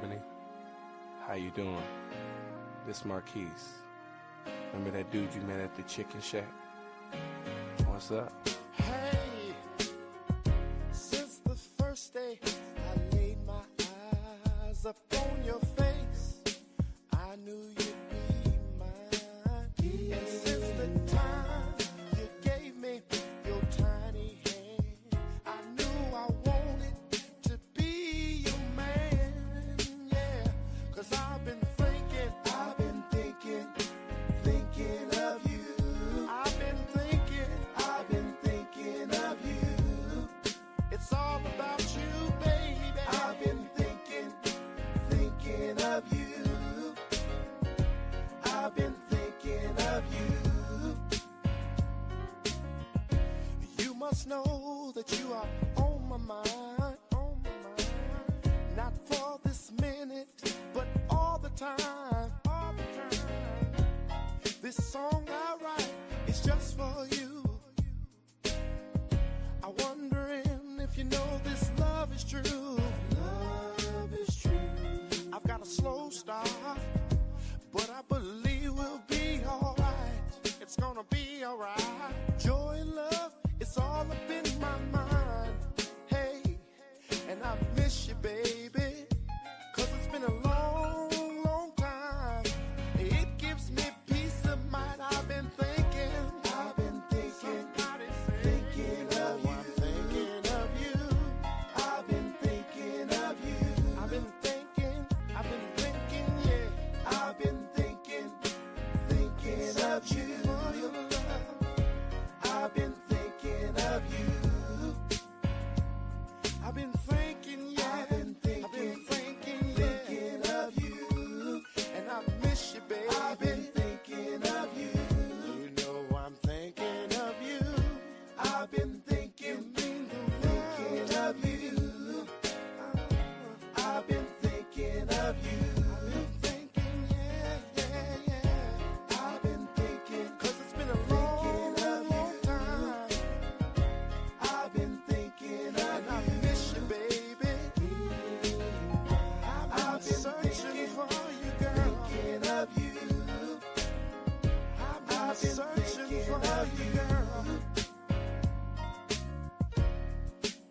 Ebony. How you doing? This Marquise. Remember that dude you met at the Chicken Shack? What's up? Hey, since the first day I laid my eyes up on your face, I knew you'd be mine. And since the time you gave me your tiny hand, I knew I wanted to be your man. Yeah, 'cause I've been thinking of you. I've been thinking of you. It's all about you, baby. I've been thinking of you. I've been thinking of you. You must know that you are on my mind, not for this minute, but all the time. This song I write is just for you. I'm wondering if you know this love is true. Love is true. I've got a slow start, but I believe we'll be alright. It's gonna be alright. Joy and love, it's all up in my mind. Hey, and I miss you, baby, 'cause it's been a long, long time. It gives me peace of mind. I've been thinking of you. Thinking of you. I'm thinking of you. I've been thinking of you. I've been thinking, yeah. I've been thinking of you. For your love. I've been thinking of you. I've been thinking, yeah. I've been thinking of you. And I miss you, baby. I've been thinking of you. You know I'm thinking of you. I've been thinking of you. I've been thinking of you. I've been thinking, yeah. I've been thinking, 'cause it's been a long, long time. I've been thinking of you. And I miss you, baby. I've been searching for you, girl. Thinking of you. I've been searching for you, girl.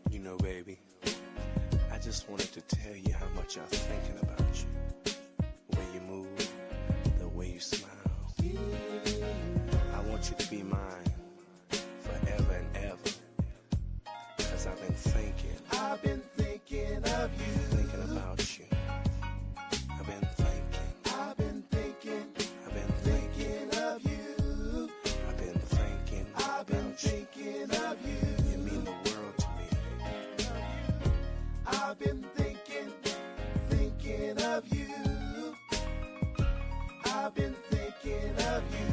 You know, baby, I just wanted to tell you how much I'm thinking about you. The way you move, the way you smile. I want you to be mine forever and ever. 'Cause I've been thinking of you. Thinking about you. I've been thinking I've been thinking of you. I've been thinking I've been about you. thinking of you. You mean the world to me. I've been thinking of you. I've been thinking of you.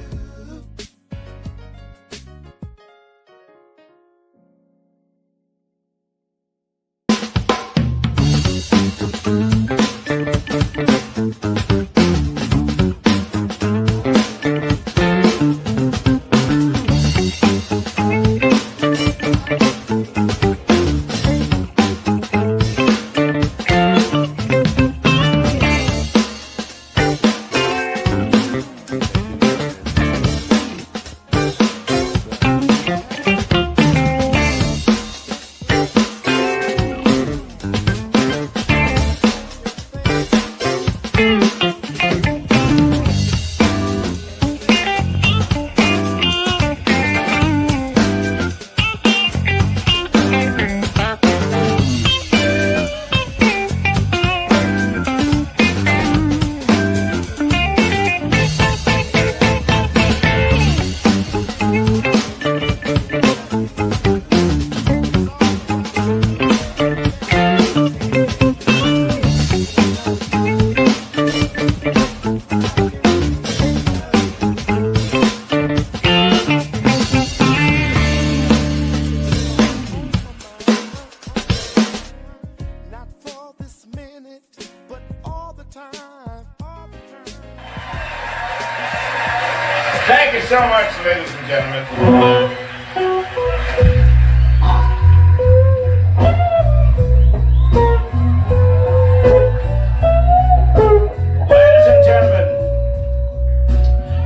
Thank you so much, ladies and gentlemen.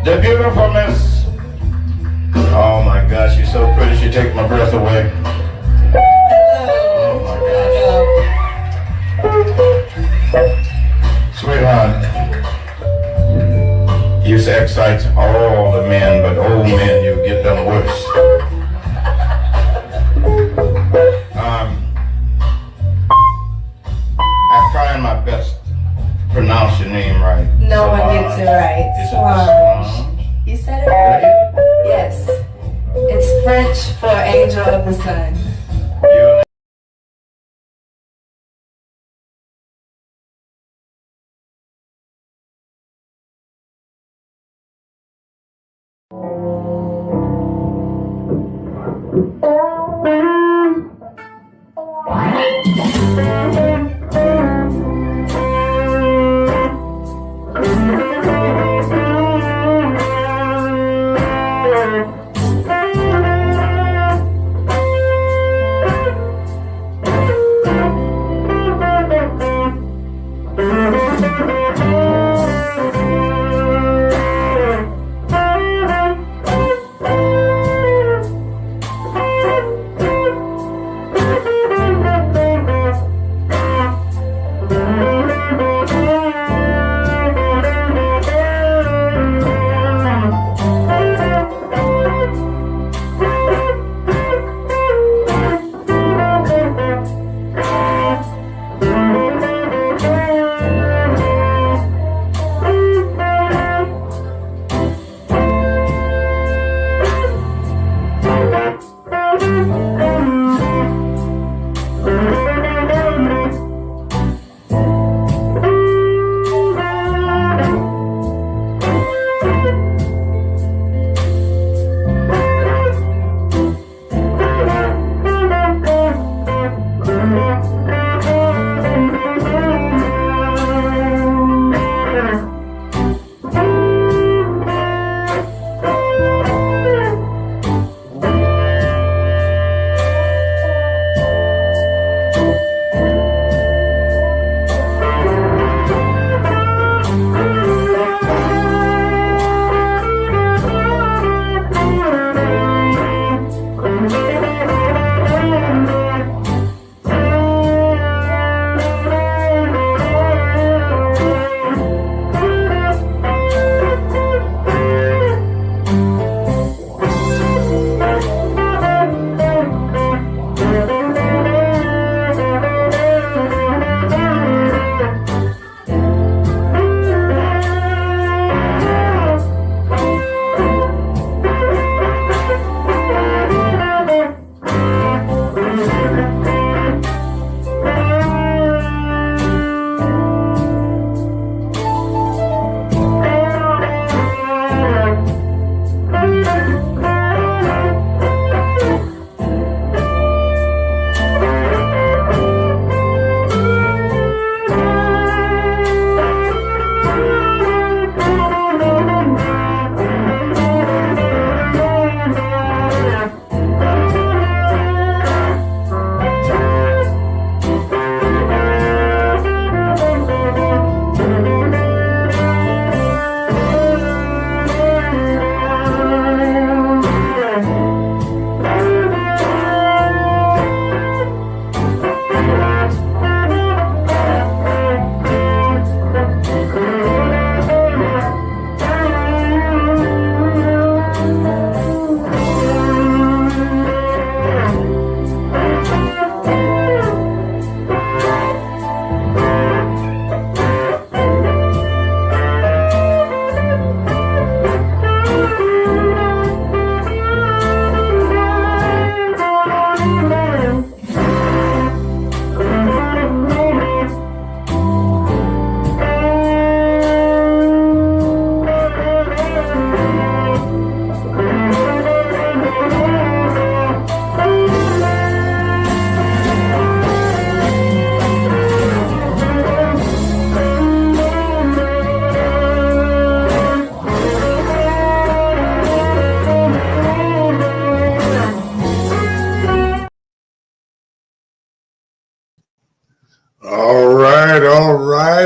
The beautiful Miss. Oh my gosh, she's so pretty. She takes my breath away. Oh my gosh. Sweetheart, you used to excite all the men, but old men, you get them worse. I'm trying my best to pronounce your name right. No one gets it right. Solange. You said it right? Yes. It's French for angel of the sun. You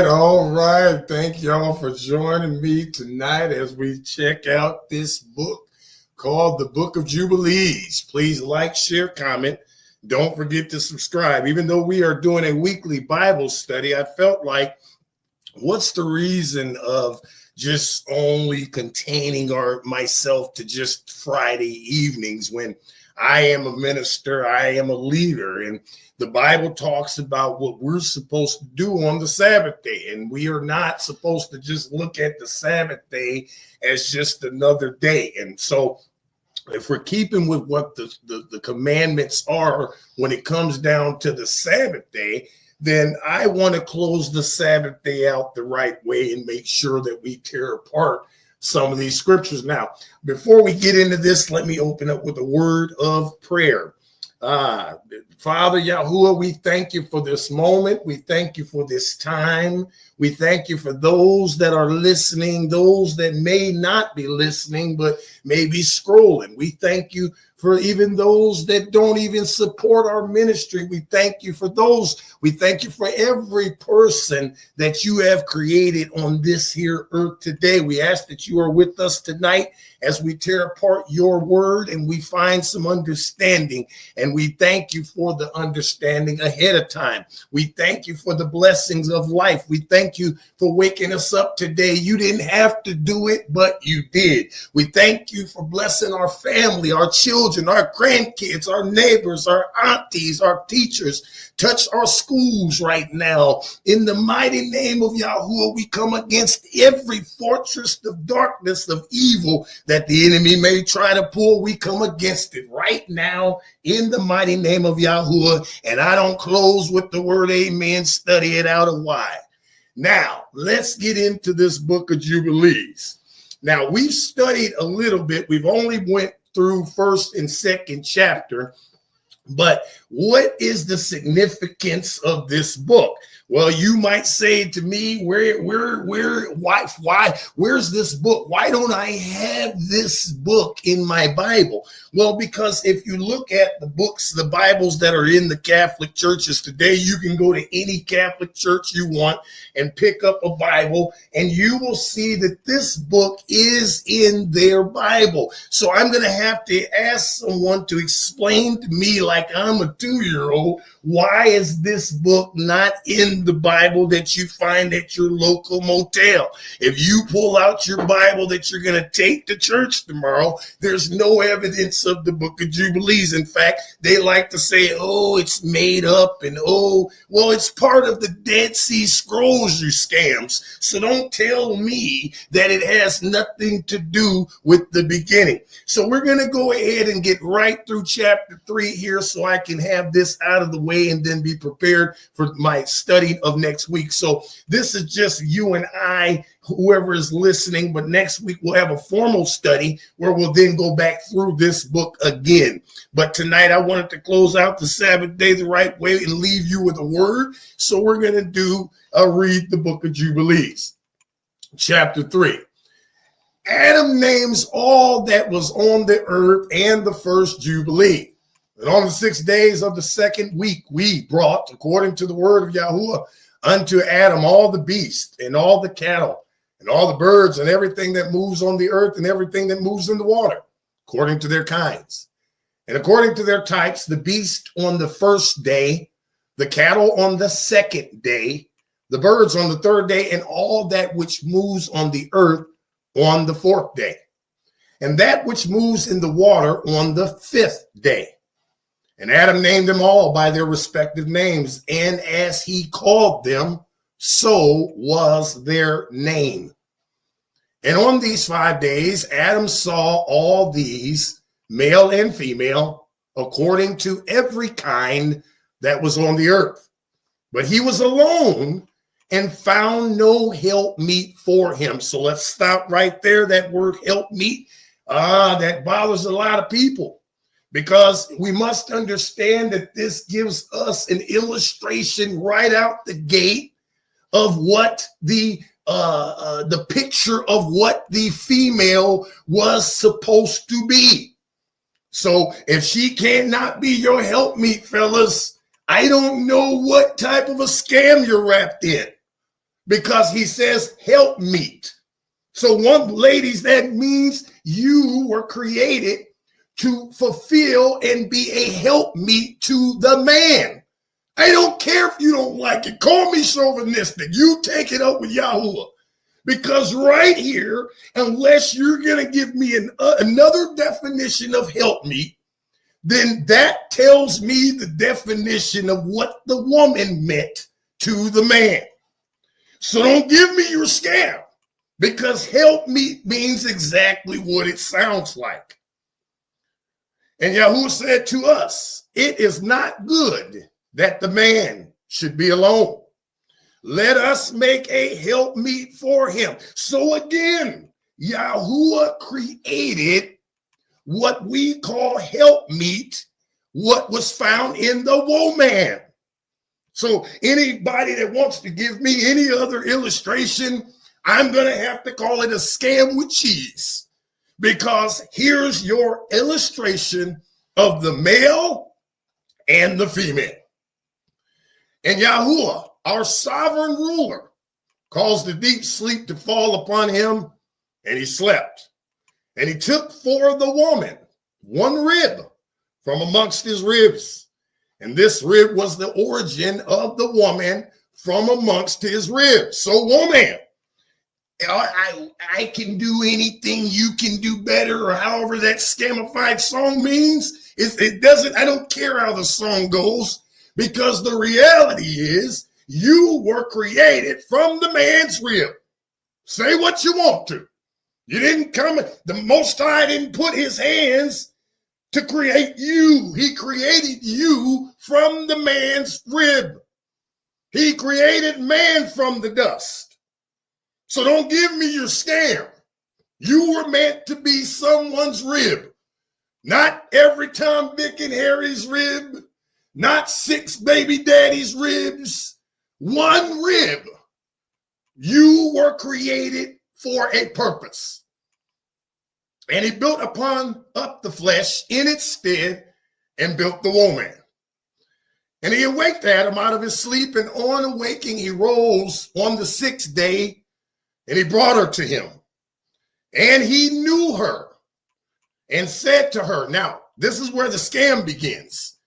all right. Thank y'all for joining me tonight as we check out this book called the Book of Jubilees. Please like, share, comment. Don't forget to subscribe. Even though we are doing a weekly Bible study, I felt like, what's the reason of just only containing myself to just Friday evenings when I am a minister, I am a leader, and the Bible talks about what we're supposed to do on the Sabbath day, and we are not supposed to just look at the Sabbath day as just another day. And so if we're keeping with what the commandments are when it comes down to the Sabbath day, then I want to close the Sabbath day out the right way and make sure that we tear apart some of these scriptures. Now, before we get into this, let me open up with a word of prayer. Father Yahuwah, we thank you for this moment. We thank you for this time. We thank you for those that are listening, those that may not be listening, but may be scrolling. We thank you for even those that don't even support our ministry. We thank you for those. We thank you for every person that you have created on this here earth today. We ask that you are with us tonight as we tear apart your word and we find some understanding. And we thank you for the understanding ahead of time. We thank you for the blessings of life. We thank you for waking us up today. You didn't have to do it, but you did. We thank you for blessing our family, our children, our grandkids, our neighbors, our aunties, our teachers. Touch our schools right now. In the mighty name of Yahuwah, we come against every fortress of darkness of evil that the enemy may try to pull. We come against it right now in the mighty name of Yahuwah. And I don't close with the word amen. Study it out of why. Now, let's get into this book of Jubilees. Now, we've studied a little bit. We've only went through first and second chapter. But what is the significance of this book? Well, you might say to me, where's this book? Why don't I have this book in my Bible? Well, because if you look at the books, the Bibles that are in the Catholic churches today, you can go to any Catholic church you want and pick up a Bible, and you will see that this book is in their Bible. So I'm going to have to ask someone to explain to me, like I'm a 2-year-old, why is this book not in the Bible that you find at your local motel? If you pull out your Bible that you're going to take to church tomorrow, there's no evidence of the Book of Jubilees. In fact, they like to say, oh, it's made up, and oh, well, it's part of the Dead Sea Scrolls, you scams. So don't tell me that it has nothing to do with the beginning. So we're going to go ahead and get right through chapter 3 here so I can have this out of the way and then be prepared for my study of next week. So this is just you and I, whoever is listening, but next week we'll have a formal study where we'll then go back through this book again. But tonight I wanted to close out the Sabbath day the right way and leave you with a word. So we're going to do read the Book of Jubilees, chapter 3. Adam names all that was on the earth and the first Jubilee. And on the 6 days of the second week, we brought, according to the word of Yahuwah, unto Adam all the beasts and all the cattle and all the birds and everything that moves on the earth and everything that moves in the water, according to their kinds. And according to their types, the beast on the first day, the cattle on the second day, the birds on the third day, and all that which moves on the earth on the fourth day, and that which moves in the water on the fifth day. And Adam named them all by their respective names, and as he called them, so was their name. And on these 5 days, Adam saw all these, male and female, according to every kind that was on the earth. But he was alone and found no helpmeet for him. So let's stop right there. That word helpmeet, that bothers a lot of people, because we must understand that this gives us an illustration right out the gate of what the picture of what the female was supposed to be. So if she cannot be your helpmeet, fellas, I don't know what type of a scam you're wrapped in. because he says help meet. So ladies, that means you were created to fulfill and be a helpmeet to the man. I don't care if you don't like it. Call me chauvinistic. You take it up with Yahuwah. Because right here, unless you're going to give me another definition of helpmeet, then that tells me the definition of what the woman meant to the man. So don't give me your scam, because helpmeet means exactly what it sounds like. And Yahuwah said to us, it is not good that the man should be alone. Let us make a helpmeet for him. So again, Yahuwah created what we call helpmeet, what was found in the woman. So anybody that wants to give me any other illustration, I'm going to have to call it a scam with cheese. Because here's your illustration of the male and the female. And Yahuwah, our sovereign ruler, caused the deep sleep to fall upon him, and he slept. And he took for the woman one rib from amongst his ribs. And this rib was the origin of the woman from amongst his ribs. So woman, I can do anything you can do better, or however that scamified song means. It doesn't, I don't care how the song goes, because the reality is you were created from the man's rib. Say what you want to. You didn't come, the Most High didn't put his hands to create you. He created you from the man's rib. He created man from the dust. So don't give me your scam. You were meant to be someone's rib. Not every Tom, Dick, and Harry's rib. Not 6 baby daddy's ribs. One rib. You were created for a purpose. And he built up the flesh in its stead and built the woman. And he awaked Adam out of his sleep, and on awaking he rose on the 6th day, and he brought her to him. And he knew her and said to her, now, this is where the scam begins.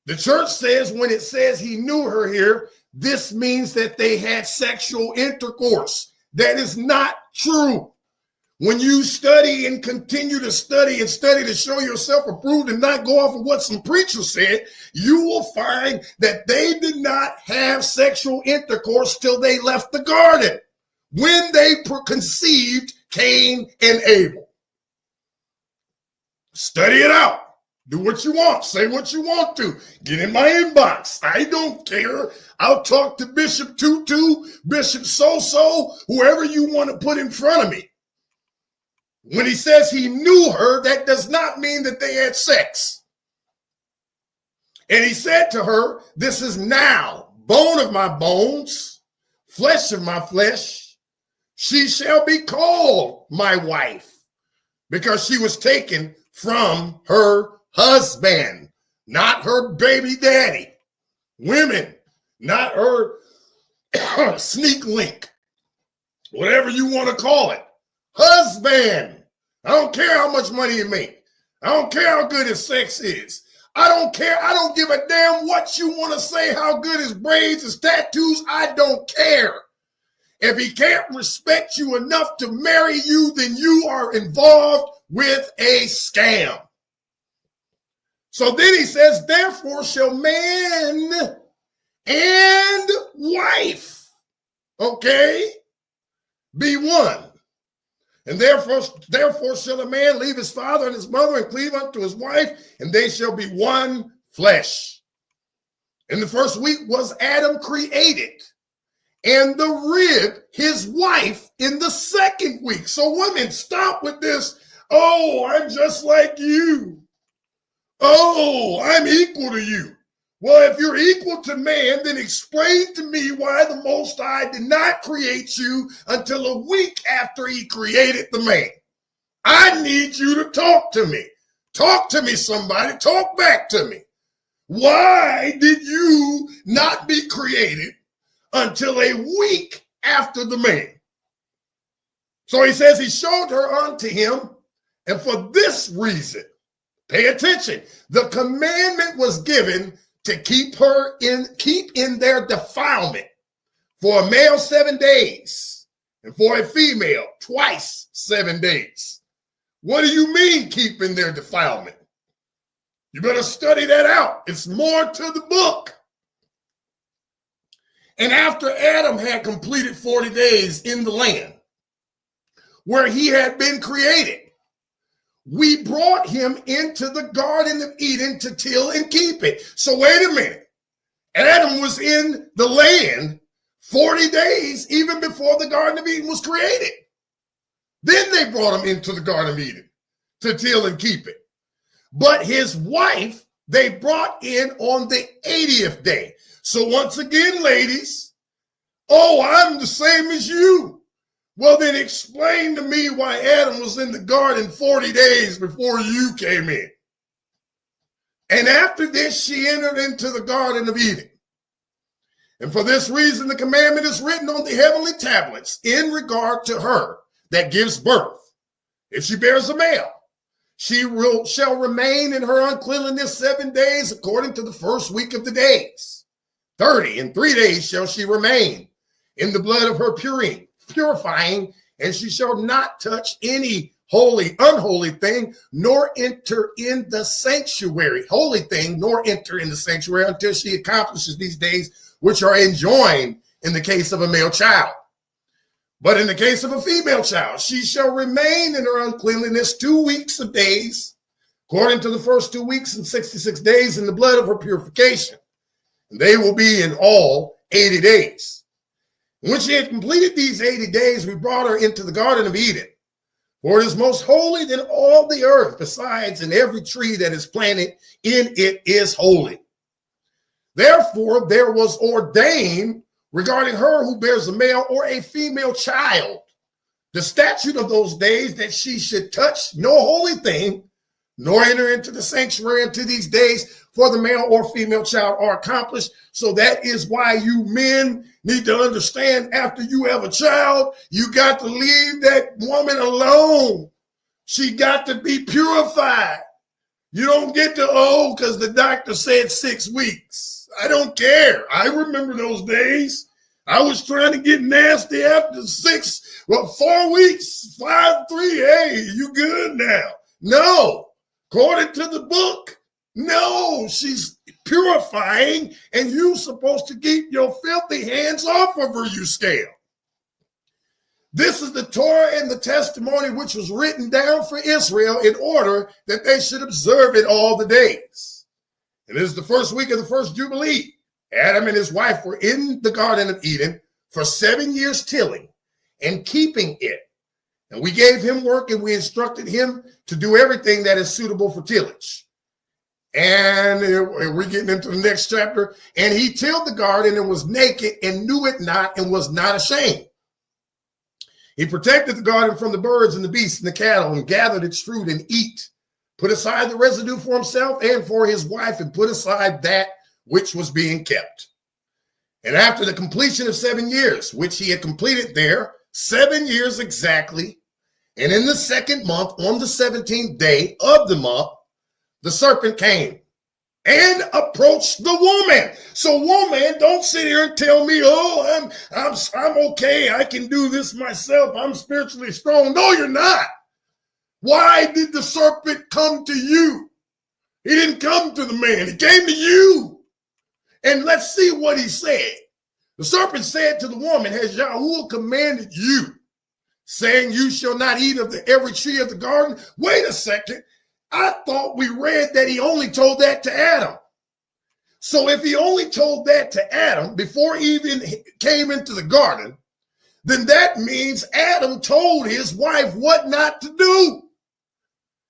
The church says when it says he knew her here, this means that they had sexual intercourse. That is not true. When you study and continue to study and study to show yourself approved and not go off of what some preacher said, you will find that they did not have sexual intercourse till they left the garden, when they conceived Cain and Abel. Study it out. Do what you want. Say what you want to. Get in my inbox. I don't care. I'll talk to Bishop Tutu, Bishop So-So, whoever you want to put in front of me. When he says he knew her, that does not mean that they had sex. And he said to her, this is now bone of my bones, flesh of my flesh. She shall be called my wife, because she was taken from her husband, not her baby daddy. Women, not her sneak link, whatever you want to call it. Husband. I don't care how much money you make. I don't care how good his sex is. I don't care. I don't give a damn what you want to say, how good his braids, his tattoos. I don't care. If he can't respect you enough to marry you, then you are involved with a scam. So then he says, therefore shall man and wife, okay, be one. And therefore shall a man leave his father and his mother and cleave unto his wife, and they shall be one flesh. In the first week was Adam created, and the rib, his wife, in the second week. So women, stop with this. Oh, I'm just like you. Oh, I'm equal to you. Well, if you're equal to man, then explain to me why the Most High did not create you until a week after he created the man. I need you to talk to me. Talk to me, somebody. Talk back to me. Why did you not be created until a week after the man. So he says he showed her unto him, and for this reason, pay attention, the commandment was given to keep in their defilement for a male 7 days, and for a female twice 7 days. What do you mean keeping their defilement? You better study that out. It's more to the book. And after Adam had completed 40 days in the land where he had been created, we brought him into the Garden of Eden to till and keep it. So wait a minute. Adam was in the land 40 days even before the Garden of Eden was created. Then they brought him into the Garden of Eden to till and keep it. But his wife, they brought in on the 80th day. So once again, ladies, oh, I'm the same as you. Well, then explain to me why Adam was in the garden 40 days before you came in. And after this, she entered into the Garden of Eden. And for this reason, the commandment is written on the heavenly tablets in regard to her that gives birth. If she bears a male, she shall remain in her uncleanliness 7 days according to the first week of the days. 30 and 3 days shall she remain in the blood of her purifying, and she shall not touch any unholy thing, nor enter in the sanctuary, holy thing, nor enter in the sanctuary until she accomplishes these days which are enjoined in the case of a male child. But in the case of a female child, she shall remain in her uncleanliness 2 weeks of days, according to the first 2 weeks and 66 days in the blood of her purification. And they will be in all 80 days. When she had completed these 80 days, we brought her into the Garden of Eden. For it is most holy than all the earth, besides, and every tree that is planted in it is holy. Therefore, there was ordained regarding her who bears a male or a female child, the statute of those days, that she should touch no holy thing, nor enter into the sanctuary until these days for the male or female child are accomplished. So that is why you men need to understand, after you have a child, you got to leave that woman alone. She got to be purified. You don't get to, because the doctor said 6 weeks. I don't care. I remember those days. I was trying to get nasty after 4 weeks, 5, 3. Hey, you good now? No, according to the book, no, she's purifying, and you're supposed to keep your filthy hands off of her, you scale. This is the Torah and the testimony which was written down for Israel in order that they should observe it all the days. It is the first week of the first Jubilee. Adam and his wife were in the Garden of Eden for 7 years tilling and keeping it. And we gave him work, and we instructed him to do everything that is suitable for tillage. And we're getting into the next chapter. And he tilled the garden and was naked and knew it not and was not ashamed. He protected the garden from the birds and the beasts and the cattle and gathered its fruit and eat. Put aside the residue for himself and for his wife, and put aside that which was being kept. And after the completion of 7 years, which he had completed there, 7 years exactly, and in the second month, on the 17th day of the month, the serpent came and approached the woman. So, woman, don't sit here and tell me, I'm okay. I can do this myself. I'm spiritually strong. No, you're not. Why did the serpent come to you? He didn't come to the man. He came to you. And let's see what he said. The serpent said to the woman, has Yahuwah commanded you, saying you shall not eat of every tree of the garden? Wait a second. I thought we read that he only told that to Adam. So if he only told that to Adam before he even came into the garden, then that means Adam told his wife what not to do.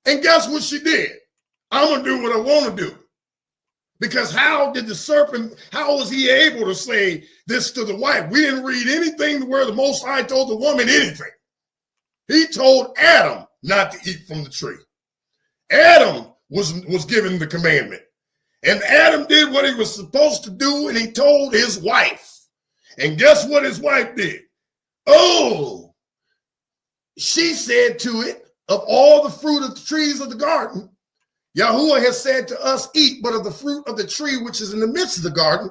And guess what she did? I'm going to do what I want to do. Because how was he able to say this to the wife? We didn't read anything where the Most High told the woman anything. He told Adam not to eat from the tree. Adam was given the commandment. And Adam did what he was supposed to do, and he told his wife. And guess what his wife did? Oh, she said to it, of all the fruit of the trees of the garden, Yahuwah has said to us, eat, but of the fruit of the tree which is in the midst of the garden,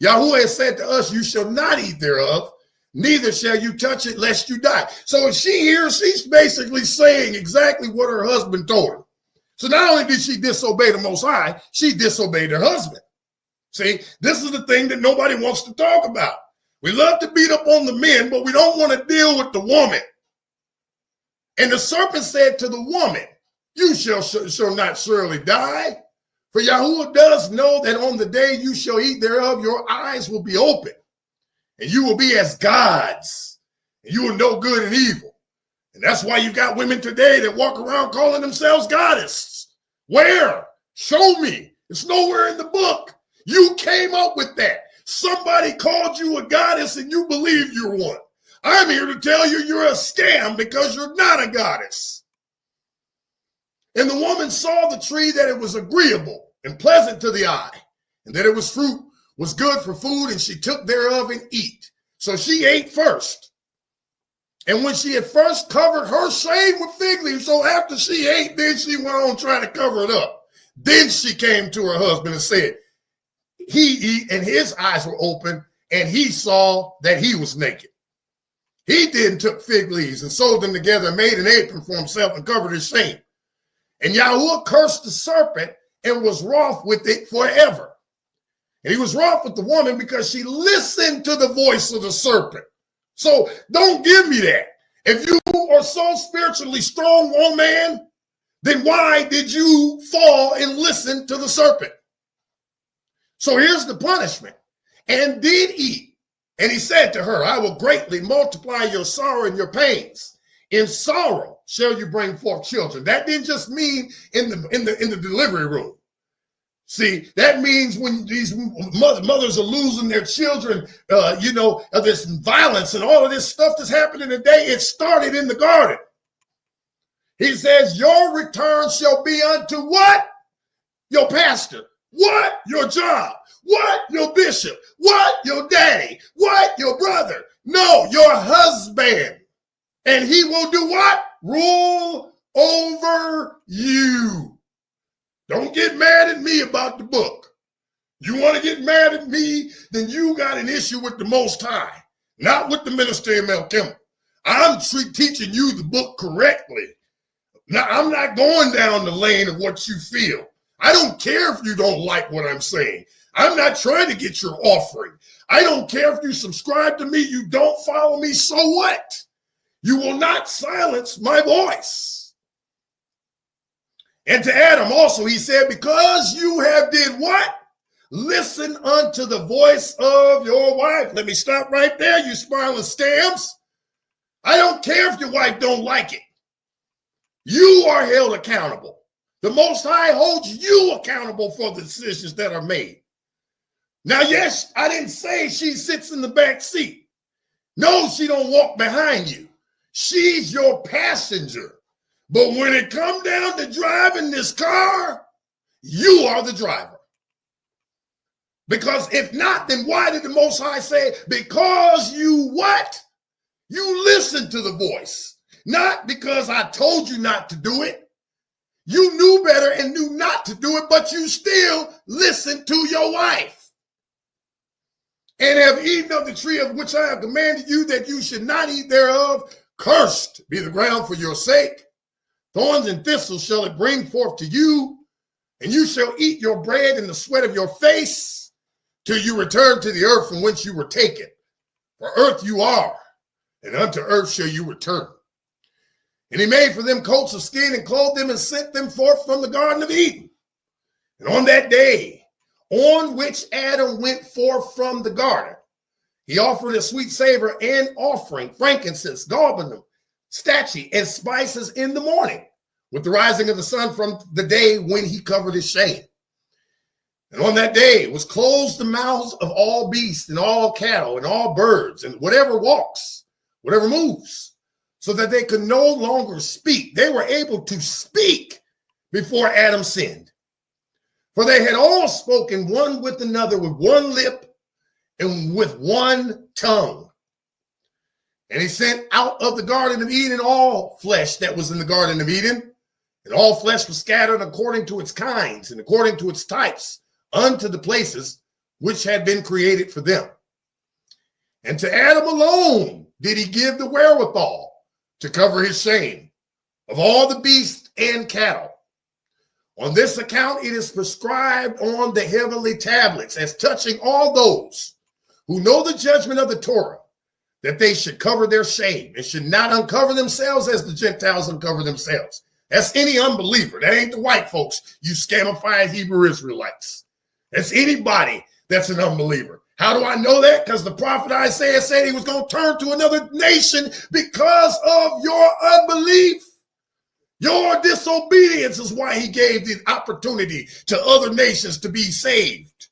Yahuwah has said to us, you shall not eat thereof, neither shall you touch it lest you die. So if she hears, she's basically saying exactly what her husband told her. So not only did she disobey the Most High, she disobeyed her husband. See, this is the thing that nobody wants to talk about. We love to beat up on the men, but we don't want to deal with the woman. And the serpent said to the woman, you shall not surely die. For Yahuwah does know that on the day you shall eat thereof, your eyes will be open, and you will be as gods, and you will know good and evil. And that's why you got women today that walk around calling themselves goddesses. Where? Show me. It's nowhere in the book. You came up with that. Somebody called you a goddess and you believe you're one. I'm here to tell you you're a scam because you're not a goddess. And the woman saw the tree that it was agreeable and pleasant to the eye, and that it was fruit, was good for food, and she took thereof and eat. So she ate first. And when she had first covered her shame with fig leaves, so after she ate, then she went on trying to cover it up. Then she came to her husband and said, he eat, and his eyes were open, and he saw that he was naked. He then took fig leaves and sewed them together and made an apron for himself and covered his shame. And Yahuwah cursed the serpent and was wroth with it forever. And he was wroth with the woman because she listened to the voice of the serpent. So don't give me that. If you are so spiritually strong, oh man, then why did you fall and listen to the serpent? So here's the punishment. And did eat. And he said to her, I will greatly multiply your sorrow and your pains. In sorrow shall you bring forth children. That didn't just mean in the delivery room. See, that means when these mothers are losing their children, this violence and all of this stuff that's happening today, it started in the garden. He says, your return shall be unto what? Your pastor. What? Your job. What? Your bishop. What? Your daddy. What? Your brother. No, your husband. And he will do what? Rule over you. Don't get mad at me about the book. You want to get mad at me, then you got an issue with the Most High, not with the minister of Melchizedek. I'm teaching you the book correctly. Now, I'm not going down the lane of what you feel. I don't care if you don't like what I'm saying. I'm not trying to get your offering. I don't care if you subscribe to me, you don't follow me, so what? You will not silence my voice. And to Adam also, he said, because you have did what? Listen unto the voice of your wife. Let me stop right there, you smiling scams. I don't care if your wife don't like it. You are held accountable. The Most High holds you accountable for the decisions that are made. Now, yes, I didn't say she sits in the back seat. No, she don't walk behind you. She's your passenger. But when it comes down to driving this car, you are the driver. Because if not, then why did the Most High say, because you what? You listen to the voice. Not because I told you not to do it. You knew better and knew not to do it, but you still listened to your wife. And have eaten of the tree of which I have commanded you that you should not eat thereof. Cursed be the ground for your sake. Thorns and thistles shall it bring forth to you, and you shall eat your bread in the sweat of your face till you return to the earth from whence you were taken. For earth you are, and unto earth shall you return. And he made for them coats of skin and clothed them and sent them forth from the Garden of Eden. And on that day, on which Adam went forth from the garden, he offered a sweet savor and offering, frankincense, galbanum, stachy, and spices in the morning, with the rising of the sun from the day when he covered his shame. And on that day was closed the mouths of all beasts and all cattle and all birds and whatever walks, whatever moves, so that they could no longer speak. They were able to speak before Adam sinned. For they had all spoken one with another with one lip and with one tongue. And he sent out of the Garden of Eden all flesh that was in the Garden of Eden, and all flesh was scattered according to its kinds and according to its types unto the places which had been created for them. And to Adam alone did he give the wherewithal to cover his shame of all the beasts and cattle. On this account it is prescribed on the heavenly tablets as touching all those who know the judgment of the Torah, that they should cover their shame and should not uncover themselves as the Gentiles uncover themselves. That's any unbeliever. That ain't the white folks, you scamified Hebrew Israelites. That's anybody that's an unbeliever. How do I know that? Because the prophet Isaiah said he was going to turn to another nation because of your unbelief. Your disobedience is why he gave the opportunity to other nations to be saved.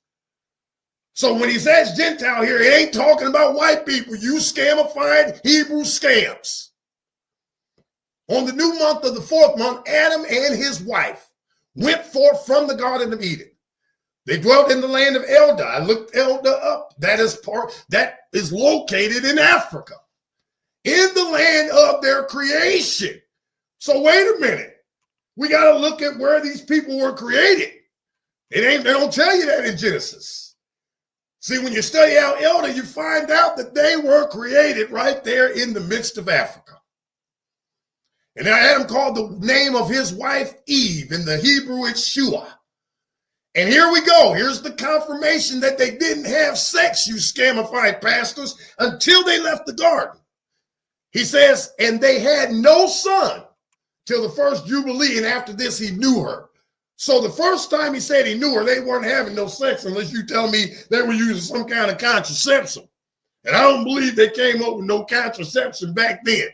So when he says Gentile here, it ain't talking about white people. You scamified Hebrew scams. On the new month of the 4th month, Adam and his wife went forth from the Garden of Eden. They dwelt in the land of Eldah. I looked Eldah up. That is located in Africa, in the land of their creation. So wait a minute. We got to look at where these people were created. They don't tell you that in Genesis. See, when you study out Eldah, you find out that they were created right there in the midst of Africa. And Adam called the name of his wife Eve. In the Hebrew, it's Shua. And here we go. Here's the confirmation that they didn't have sex, you scamified pastors, until they left the garden. He says, and they had no son till the first Jubilee, and after this he knew her. So the first time he said he knew her, they weren't having no sex unless you tell me they were using some kind of contraception. And I don't believe they came up with no contraception back then.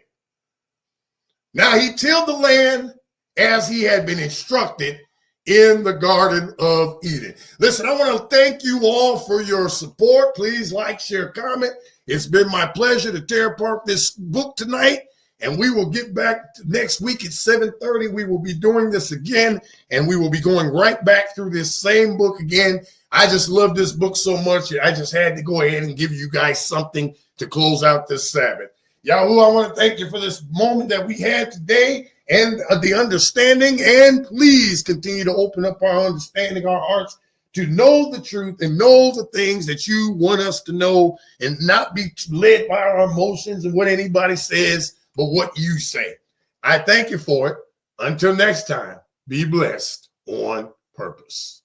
Now he tilled the land as he had been instructed in the Garden of Eden. Listen, I want to thank you all for your support. Please like, share, comment. It's been my pleasure to tear apart this book tonight, and we will get back next week at 7:30. We will be doing this again, and we will be going right back through this same book again. I just love this book so much. I just had to go ahead and give you guys something to close out this Sabbath. Yahoo, I want to thank you for this moment that we had today and the understanding, and please continue to open up our understanding, our hearts, to know the truth and know the things that you want us to know, and not be led by our emotions and what anybody says, but what you say. I thank you for it. Until next time, be blessed on purpose.